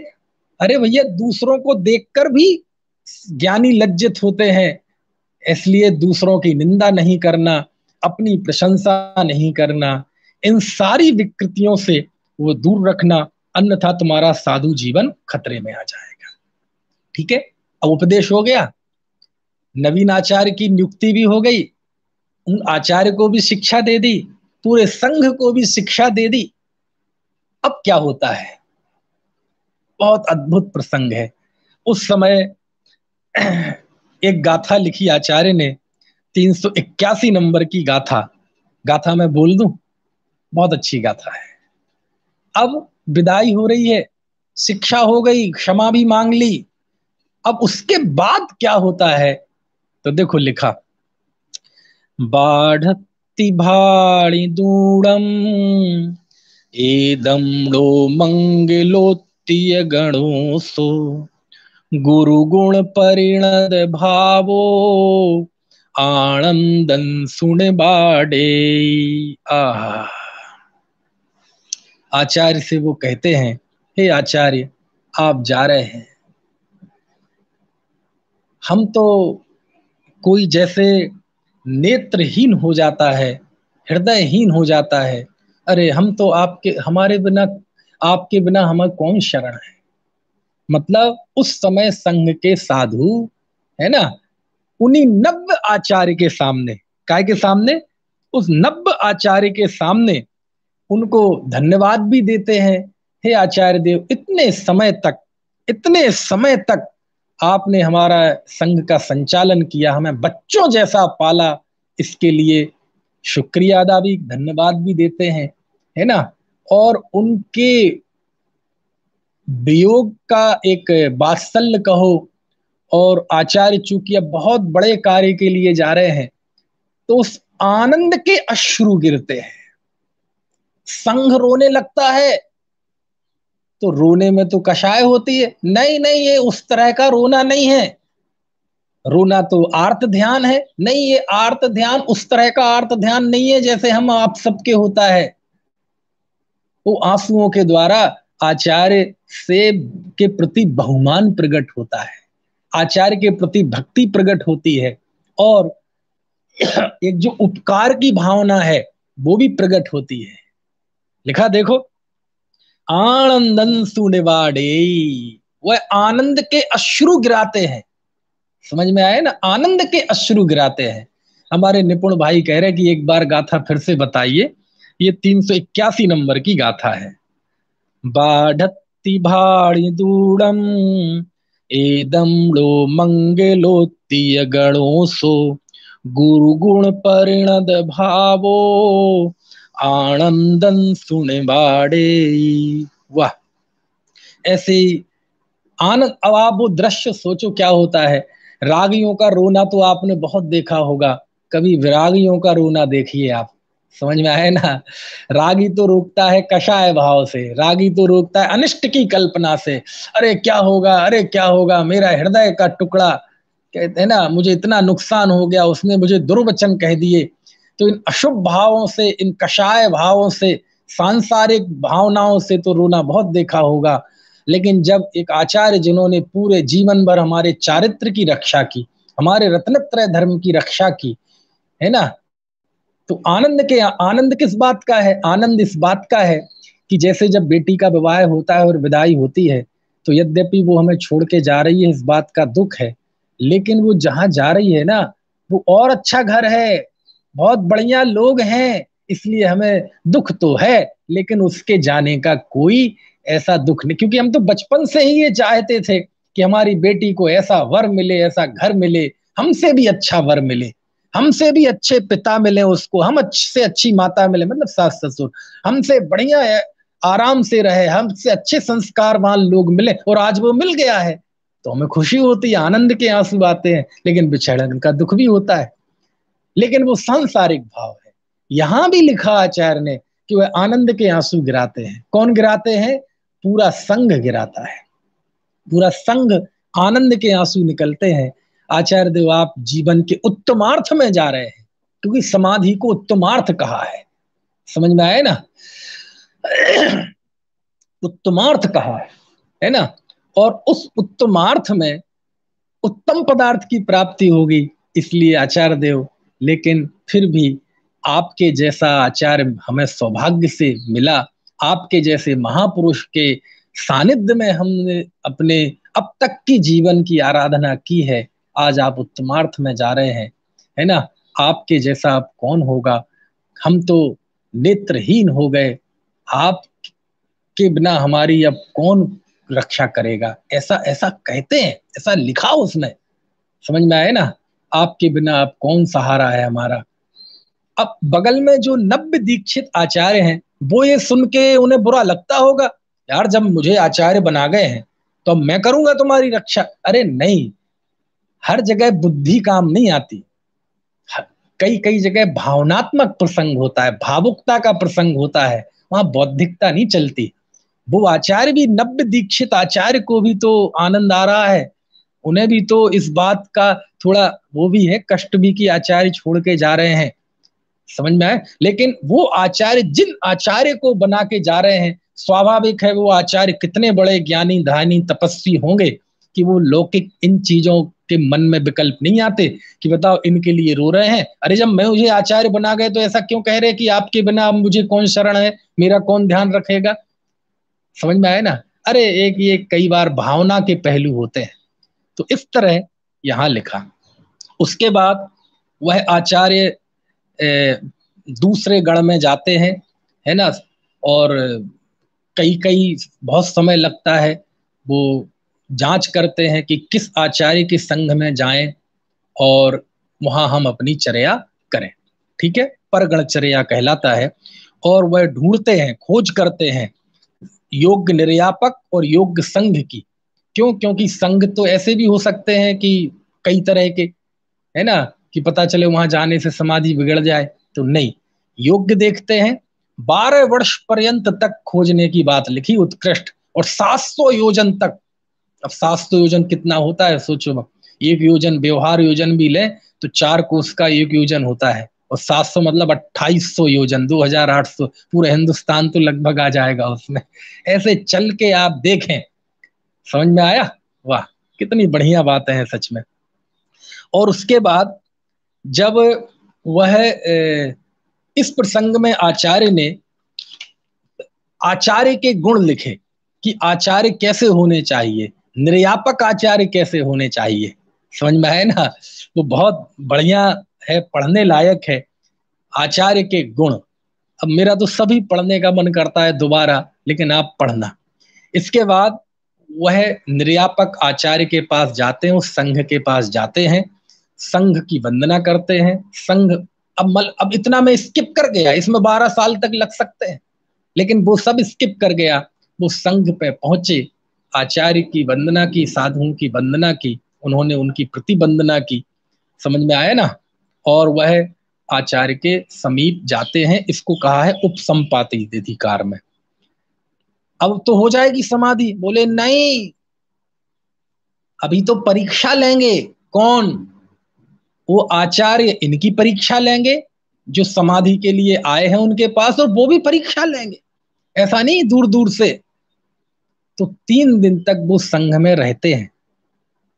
अरे भैया, दूसरों को देखकर भी ज्ञानी लज्जित होते हैं, इसलिए दूसरों की निंदा नहीं करना, अपनी प्रशंसा नहीं करना, इन सारी विकृतियों से वो दूर रखना, अन्यथा तुम्हारा साधु जीवन खतरे में आ जाएगा। ठीक है, अब उपदेश हो गया, नवीन आचार्य की नियुक्ति भी हो गई, उन आचार्य को भी शिक्षा दे दी, पूरे संघ को भी शिक्षा दे दी। अब क्या होता है, बहुत अद्भुत प्रसंग है। उस समय एक गाथा लिखी आचार्य ने, 381 नंबर की गाथा। गाथा मैं बोल दूं, बहुत अच्छी गाथा है। अब विदाई हो रही है, शिक्षा हो गई, क्षमा भी मांग ली। अब उसके बाद क्या होता है, तो देखो लिखा, बाढ़ति भाड़ी दूड़म एदम्डो मंगलोत्तीय गणो सो गुरु गुण परिणद भावो आनंदन सुन बाड़े। आचार्य से वो कहते हैं, हे आचार्य, आप जा रहे हैं, हम तो कोई जैसे नेत्रहीन हो जाता है, हृदयहीन हो जाता है। अरे हम तो आपके, हमारे बिना, आपके बिना हमें कौन शरण है। मतलब उस समय संघ के साधु, है ना, उन्हीं नव्य आचार्य के सामने, काय के सामने, उस नव्य आचार्य के सामने उनको धन्यवाद भी देते हैं। हे आचार्य देव, इतने समय तक आपने हमारा संघ का संचालन किया, हमें बच्चों जैसा पाला, इसके लिए शुक्रिया अदा भी, धन्यवाद भी देते हैं, है ना। और उनके वियोग का एक वात्सल्य कहो, और आचार्य चूंकि अब बहुत बड़े कार्य के लिए जा रहे हैं, तो उस आनंद के अश्रु गिरते हैं। संघ रोने लगता है, तो रोने में तो कषाय होती है, नहीं नहीं, ये उस तरह का रोना नहीं है। रोना तो आर्त ध्यान है, नहीं ये आर्त ध्यान उस तरह का आर्त ध्यान नहीं है जैसे हम आप सबके होता है। वो आंसुओं के द्वारा आचार्य से के प्रति बहुमान प्रकट होता है, आचार्य के प्रति भक्ति प्रकट होती है, और एक जो उपकार की भावना है वो भी प्रकट होती है। लिखा देखो, आनंदन सुनिवाड़े, वह आनंद के अश्रु गिराते हैं। समझ में आए ना, आनंद के अश्रु गिराते हैं। हमारे निपुण भाई कह रहे कि एक बार गाथा फिर से बताइए, ये 381 नंबर की गाथा है। बाढ़ति भाड़ी दूड़म एदम्डो मंगलोत्तीय गणो सो गुरु गुण परिणद भावो आनंदन सुने बाड़े। वाह, ऐसे आनंद। अब आप वो दृश्य सोचो क्या होता है। रागियों का रोना तो आपने बहुत देखा होगा, कभी विरागियों का रोना देखिए आप, समझ में आए ना। रागी तो रोकता है कषाय भाव से, रागी तो रोकता है अनिष्ट की कल्पना से। अरे क्या होगा, अरे क्या होगा, मेरा हृदय का टुकड़ा, कहते हैं ना, मुझे इतना नुकसान हो गया, उसने मुझे दुर्वचन कह दिए। तो इन अशुभ भावों से, इन कषाय भावों से, सांसारिक भावनाओं से तो रोना बहुत देखा होगा। लेकिन जब एक आचार्य जिन्होंने पूरे जीवन भर हमारे चारित्र की रक्षा की, हमारे रत्नत्रय धर्म की रक्षा की, है ना, तो आनंद किस बात का है, आनंद इस बात का है कि जैसे जब बेटी का विवाह होता है और विदाई होती है, तो यद्यपि वो हमें छोड़ के जा रही है, इस बात का दुख है, लेकिन वो जहां जा रही है ना, वो और अच्छा घर है, बहुत बढ़िया लोग हैं, इसलिए हमें दुख तो है, लेकिन उसके जाने का कोई ऐसा दुख नहीं, क्योंकि हम तो बचपन से ही ये चाहते थे कि हमारी बेटी को ऐसा वर मिले, ऐसा घर मिले, हमसे भी अच्छा वर मिले, हमसे भी अच्छे पिता मिले उसको, हम से अच्छी माता मिले, मतलब सास ससुर, हमसे बढ़िया है, आराम से रहे, हमसे अच्छे संस्कारवान लोग मिले, और आज वो मिल गया है, तो हमें खुशी होती है, आनंद के आंसू आते हैं, लेकिन बिछड़न का दुख भी होता है। लेकिन वो सांसारिक भाव है। यहां भी लिखा आचार्य ने कि वह आनंद के आंसू गिराते हैं। कौन गिराते हैं? पूरा संघ गिराता है, पूरा संघ आनंद के आंसू निकलते हैं। आचार्य देव आप जीवन के उत्तमार्थ में जा रहे हैं, क्योंकि समाधि को उत्तमार्थ कहा है, समझ में आए ना, उत्तमार्थ कहा है ना। और उस उत्तमार्थ में उत्तम पदार्थ की प्राप्ति होगी, इसलिए आचार्य देव, लेकिन फिर भी आपके जैसा आचार्य हमें सौभाग्य से मिला, आपके जैसे महापुरुष के सानिध्य में हमने अपने अब तक की जीवन की आराधना की है, आज आप उत्तमार्थ में जा रहे हैं, है ना। आपके जैसा अब कौन होगा, हम तो नेत्रहीन हो गए, आप के बिना हमारी अब कौन रक्षा करेगा, ऐसा ऐसा कहते हैं, ऐसा लिखा उसने, समझ में आए ना, आपके बिना अब कौन सहारा है हमारा। अब बगल में जो नव्य दीक्षित आचार्य हैं, वो ये सुन के उन्हें बुरा लगता होगा, यार जब मुझे आचार्य बना गए हैं तो मैं करूंगा तुम्हारी रक्षा। अरे नहीं, हर जगह बुद्धि काम नहीं आती, कई कई जगह भावनात्मक प्रसंग होता है, भावुकता का प्रसंग होता है, वहां बौद्धिकता नहीं चलती। वो आचार्य भी, नव्य दीक्षित आचार्य को भी तो आनंद आ रहा है, उन्हें भी तो इस बात का थोड़ा वो भी है, कष्ट भी, कि आचार्य छोड़ के जा रहे हैं, समझ में आए। लेकिन वो आचार्य, जिन आचार्य को बना के जा रहे हैं, स्वाभाविक है वो आचार्य कितने बड़े ज्ञानी धानी तपस्वी होंगे कि वो लौकिक इन चीजों के मन में विकल्प नहीं आते कि बताओ इनके लिए रो रहे हैं, अरे जब मैं मुझे आचार्य बना गए तो ऐसा क्यों कह रहे कि आपके बिना अब मुझे कौन शरण है, मेरा कौन ध्यान रखेगा, समझ में आए ना। अरे एक ये कई बार भावना के पहलू होते हैं, तो इस तरह यहां लिखा। उसके बाद वह आचार्य दूसरे गण में जाते हैं, है ना, और कई कई बहुत समय लगता है, वो जांच करते हैं कि किस आचार्य के संघ में जाएं और वहां हम अपनी चर्या करें, ठीक है, परगणचर्या कहलाता है। और वह ढूंढते हैं, खोज करते हैं योग्य निर्यापक और योग्य संघ की। क्यों? क्योंकि संघ तो ऐसे भी हो सकते हैं कि कई तरह के, है ना, कि पता चले वहां जाने से समाधि बिगड़ जाए, तो नहीं, योग्य देखते हैं। 12 वर्ष पर्यंत तक खोजने की बात लिखी, उत्कृष्ट, और 700 योजन तक। अब 700 योजन कितना होता है सोचो, एक योजन व्यवहार योजन भी ले तो 4 कोस का एक योजन होता है, और 700 मतलब 2800 योजन, 2800, पूरे हिंदुस्तान तो लगभग आ जाएगा उसमें। ऐसे चल के आप देखें, समझ में आया, वाह कितनी बढ़िया बातें हैं सच में। और उसके बाद जब वह इस प्रसंग में आचार्य ने आचार्य के गुण लिखे कि आचार्य कैसे होने चाहिए, निर्यापक आचार्य कैसे होने चाहिए, समझ में आए ना, वो बहुत बढ़िया है, पढ़ने लायक है, आचार्य के गुण। अब मेरा तो सभी पढ़ने का मन करता है दोबारा, लेकिन आप पढ़ना। इसके बाद वह निर्यापक आचार्य के पास जाते हैं, उस संघ के पास जाते हैं, संघ की वंदना करते हैं। संघ, अब इतना मैं स्किप कर गया, इसमें 12 साल तक लग सकते हैं, लेकिन वो सब स्किप कर गया। वो संघ पे पहुंचे, आचार्य की वंदना की, साधुओं की वंदना की, उन्होंने उनकी प्रतिवंदना की, समझ में आया ना। और वह आचार्य के समीप जाते हैं, इसको कहा है उपसंपाति अधिकार में। अब तो हो जाएगी समाधि, बोले नहीं, अभी तो परीक्षा लेंगे। कौन? वो आचार्य इनकी परीक्षा लेंगे जो समाधि के लिए आए हैं उनके पास, और वो भी परीक्षा लेंगे, ऐसा नहीं दूर दूर से। तो 3 दिन तक वो संघ में रहते हैं,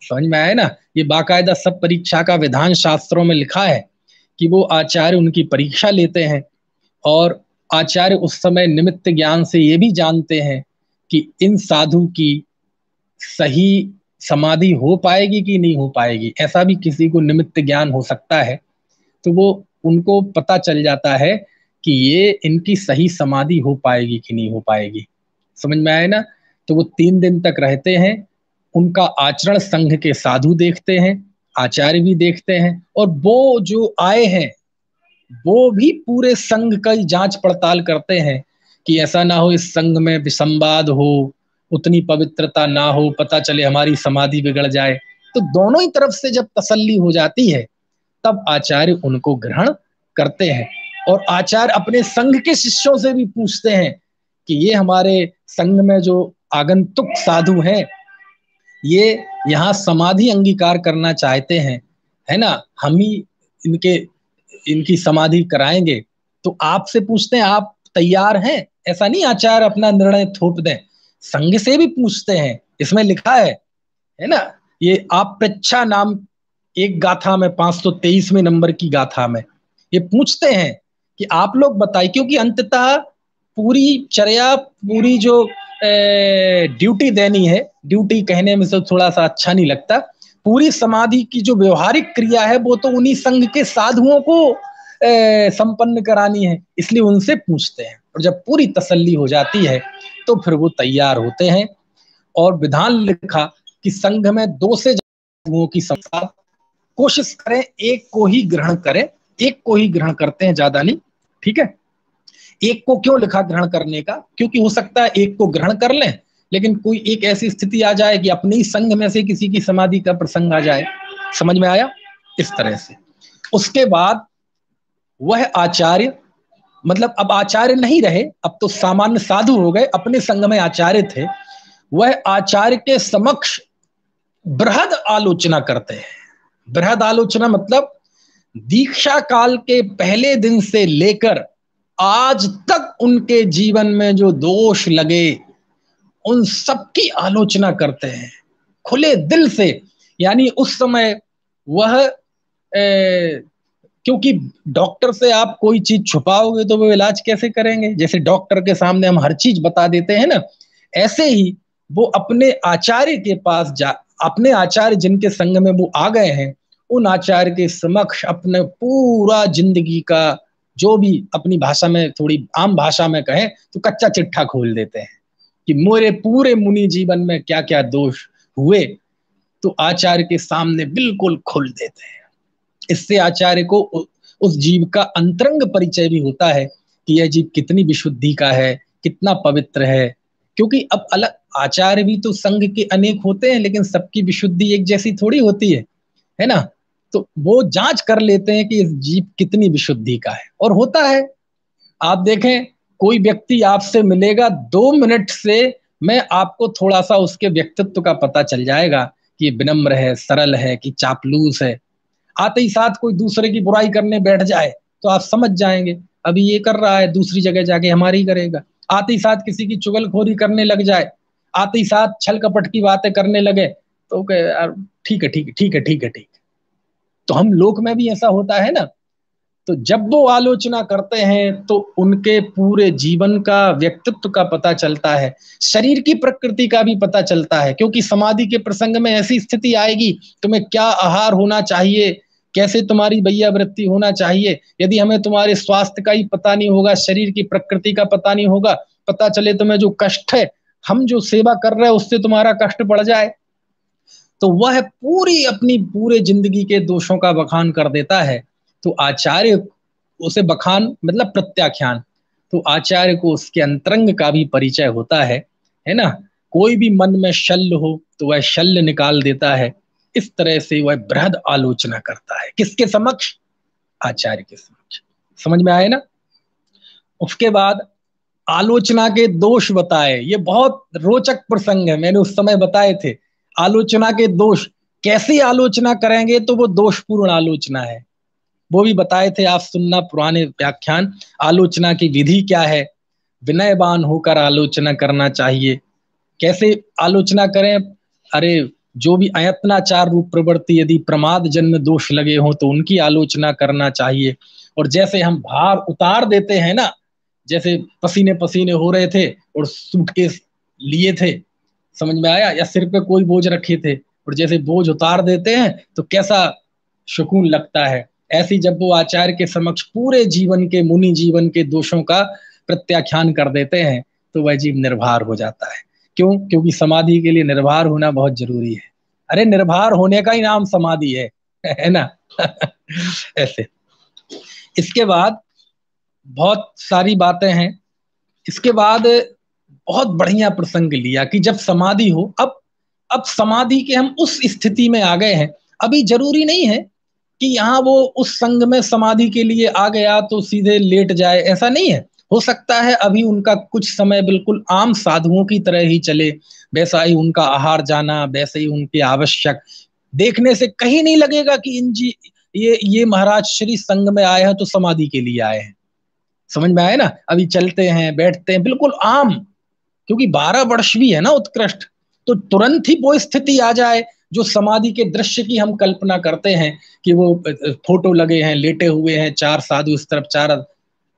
समझ में आया ना। ये बाकायदा सब परीक्षा का विधान शास्त्रों में लिखा है कि वो आचार्य उनकी परीक्षा लेते हैं, और आचार्य उस समय निमित्त ज्ञान से ये भी जानते हैं कि इन साधु की सही समाधि हो पाएगी कि नहीं हो पाएगी, ऐसा भी किसी को निमित्त ज्ञान हो सकता है। तो वो उनको पता चल जाता है कि ये इनकी सही समाधि हो पाएगी कि नहीं हो पाएगी, समझ में आए ना। तो वो 3 दिन तक रहते हैं, उनका आचरण संघ के साधु देखते हैं, आचार्य भी देखते हैं, और वो जो आए हैं वो भी पूरे संघ का जांच पड़ताल करते हैं कि ऐसा ना हो इस संघ में विसंवाद हो, उतनी पवित्रता ना हो, पता चले हमारी समाधि बिगड़ जाए। तो दोनों ही तरफ से जब तसल्ली हो जाती है, तब आचार्य उनको ग्रहण करते हैं। और आचार्य अपने संघ के शिष्यों से भी पूछते हैं कि ये हमारे संघ में जो आगंतुक साधु हैं, ये यहाँ समाधि अंगीकार करना चाहते हैं, है ना, हम ही इनकी समाधि कराएंगे, तो आपसे पूछते हैं आप तैयार हैं? ऐसा नहीं आचार्य अपना निर्णय थोप दें, संघ से भी पूछते हैं। इसमें लिखा है ना, ये आप पृच्छा नाम एक गाथा में 523वें नंबर की गाथा में ये पूछते हैं कि आप लोग बताइए, क्योंकि अंततः पूरी चर्या, पूरी जो ड्यूटी देनी है, ड्यूटी कहने में से थोड़ा सा अच्छा नहीं लगता, पूरी समाधि की जो व्यवहारिक क्रिया है वो तो उन्हीं संघ के साधुओं को संपन्न करानी है, इसलिए उनसे पूछते हैं। और जब पूरी तसल्ली हो जाती है तो फिर वो तैयार होते हैं। और विधान लिखा कि संघ में 2 से साधुओं की संसार कोशिश करें, एक को ही ग्रहण करें, एक को ही ग्रहण करते हैं, ज्यादा नहीं, ठीक है। एक को क्यों लिखा ग्रहण करने का? क्योंकि हो सकता है एक को ग्रहण कर लें, लेकिन कोई एक ऐसी स्थिति आ जाए कि अपने ही संघ में से किसी की समाधि का प्रसंग आ जाए। समझ में आया? इस तरह से उसके बाद वह आचार्य, मतलब अब आचार्य नहीं रहे, अब तो सामान्य साधु हो गए, अपने संघ में आचार्य थे, वह आचार्य के समक्ष बृहद आलोचना करते हैं। बृहद आलोचना मतलब दीक्षा काल के पहले दिन से लेकर आज तक उनके जीवन में जो दोष लगे उन सब की आलोचना करते हैं खुले दिल से। यानी उस समय वह क्योंकि डॉक्टर से आप कोई चीज छुपाओगे तो वो इलाज कैसे करेंगे? जैसे डॉक्टर के सामने हम हर चीज बता देते हैं ना, ऐसे ही वो अपने आचार्य के पास अपने आचार्य जिनके संग में वो आ गए हैं, उन आचार्य के समक्ष अपने पूरा जिंदगी का जो भी, अपनी भाषा में, थोड़ी आम भाषा में कहें तो कच्चा चिट्ठा खोल देते हैं कि मेरे पूरे मुनि जीवन में क्या क्या दोष हुए, तो आचार्य के सामने बिल्कुल खोल देते हैं। इससे आचार्य को उस जीव का अंतरंग परिचय भी होता है कि यह जीव कितनी विशुद्धि का है, कितना पवित्र है। क्योंकि अब अलग आचार्य भी तो संघ के अनेक होते हैं, लेकिन सबकी विशुद्धि एक जैसी थोड़ी होती है ना। तो वो जांच कर लेते हैं कि इस जीव कितनी विशुद्धि का है, और होता है। आप देखें, कोई व्यक्ति आपसे मिलेगा 2 मिनट से मैं आपको थोड़ा सा उसके व्यक्तित्व का पता चल जाएगा कि ये विनम्र है, सरल है कि चापलूस है। आते ही साथ कोई दूसरे की बुराई करने बैठ जाए तो आप समझ जाएंगे अभी ये कर रहा है, दूसरी जगह जाके हमारी करेगा। आते ही साथ किसी की चुगलखोरी करने लग जाए, आते ही साथ छल कपट की बातें करने लगे तो ठीक है ठीक है ठीक है ठीक है ठीक है। तो हम लोक में भी ऐसा होता है ना। तो जब वो आलोचना करते हैं तो उनके पूरे जीवन का, व्यक्तित्व का पता चलता है, शरीर की प्रकृति का भी पता चलता है। क्योंकि समाधि के प्रसंग में ऐसी स्थिति आएगी, तुम्हें क्या आहार होना चाहिए, कैसे तुम्हारी वैयावृत्ति होना चाहिए, यदि हमें तुम्हारे स्वास्थ्य का ही पता नहीं होगा, शरीर की प्रकृति का पता नहीं होगा, पता चले तुम्हें जो कष्ट है, हम जो सेवा कर रहे हैं उससे तुम्हारा कष्ट बढ़ जाए, तो वह पूरी अपनी पूरे जिंदगी के दोषों का बखान कर देता है। तो आचार्य उसे बखान मतलब प्रत्याख्यान, तो आचार्य को उसके अंतरंग का भी परिचय होता है ना। कोई भी मन में शल्य हो तो वह शल्य निकाल देता है। इस तरह से वह बृहद आलोचना करता है। किसके समक्ष? आचार्य के समक्ष। समझ में आए ना। उसके बाद आलोचना के दोष बताए। ये बहुत रोचक प्रसंग है, मैंने उस समय बताए थे। आलोचना के दोष, कैसी आलोचना करेंगे तो वो दोषपूर्ण आलोचना है, वो भी बताए थे। आप सुनना पुराने व्याख्यान। आलोचना की विधि क्या है, विनयवान होकर आलोचना करना चाहिए। कैसे आलोचना करें? अरे जो भी अयत्नाचार रूप प्रवृत्ति, यदि प्रमाद जन्म दोष लगे हो तो उनकी आलोचना करना चाहिए। और जैसे हम भार उतार देते हैं ना, जैसे पसीने पसीने हो रहे थे और सूटकेस लिए थे, समझ में आया, या सिर पे कोई बोझ रखे थे और जैसे बोझ उतार देते हैं तो कैसा सुकून लगता है। ऐसी जब वो आचार्य के समक्ष पूरे जीवन के, मुनि जीवन के दोषों का प्रत्याख्यान कर देते हैं तो वह जीव निर्भर हो जाता है। क्यों? क्योंकि समाधि के लिए निर्भर होना बहुत जरूरी है। अरे निर्भर होने का ही नाम समाधि है ना। ऐसे इसके बाद बहुत सारी बातें हैं। इसके बाद बहुत बढ़िया प्रसंग लिया कि जब समाधि हो, अब समाधि के हम उस स्थिति में आ गए हैं। अभी जरूरी नहीं है कि यहाँ वो उस संघ में समाधि के लिए आ गया तो सीधे लेट जाए, ऐसा नहीं है। हो सकता है अभी उनका कुछ समय बिल्कुल आम साधुओं की तरह ही चले, वैसा ही उनका आहार जाना, वैसे ही उनके आवश्यक, देखने से कहीं नहीं लगेगा कि इन जी ये महाराज श्री संघ में आए हैं तो समाधि के लिए आए हैं। समझ में आए ना? अभी चलते हैं, बैठते हैं, बिल्कुल आम, क्योंकि 12 वर्ष भी है ना उत्कृष्ट, तो तुरंत ही वो स्थिति आ जाए जो समाधि के दृश्य की हम कल्पना करते हैं कि वो फोटो लगे हैं, लेटे हुए हैं, चार साधु इस तरफ, चार,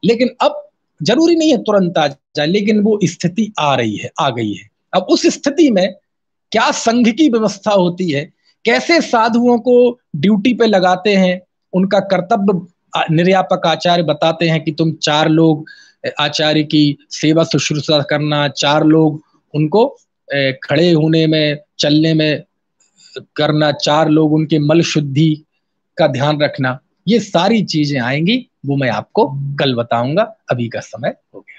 लेकिन अब जरूरी नहीं है तुरंत आ जाए, लेकिन वो स्थिति आ रही है, आ गई है। अब उस स्थिति में क्या संघ की व्यवस्था होती है, कैसे साधुओं को ड्यूटी पे लगाते हैं, उनका कर्तव्य निर्यापक आचार्य बताते हैं कि तुम 4 लोग आचार्य की सेवा शुश्रूषा करना, 4 लोग उनको खड़े होने में, चलने में करना, 4 लोग उनके मल शुद्धि का ध्यान रखना। ये सारी चीजें आएंगी, वो मैं आपको कल बताऊंगा, अभी का समय हो गया।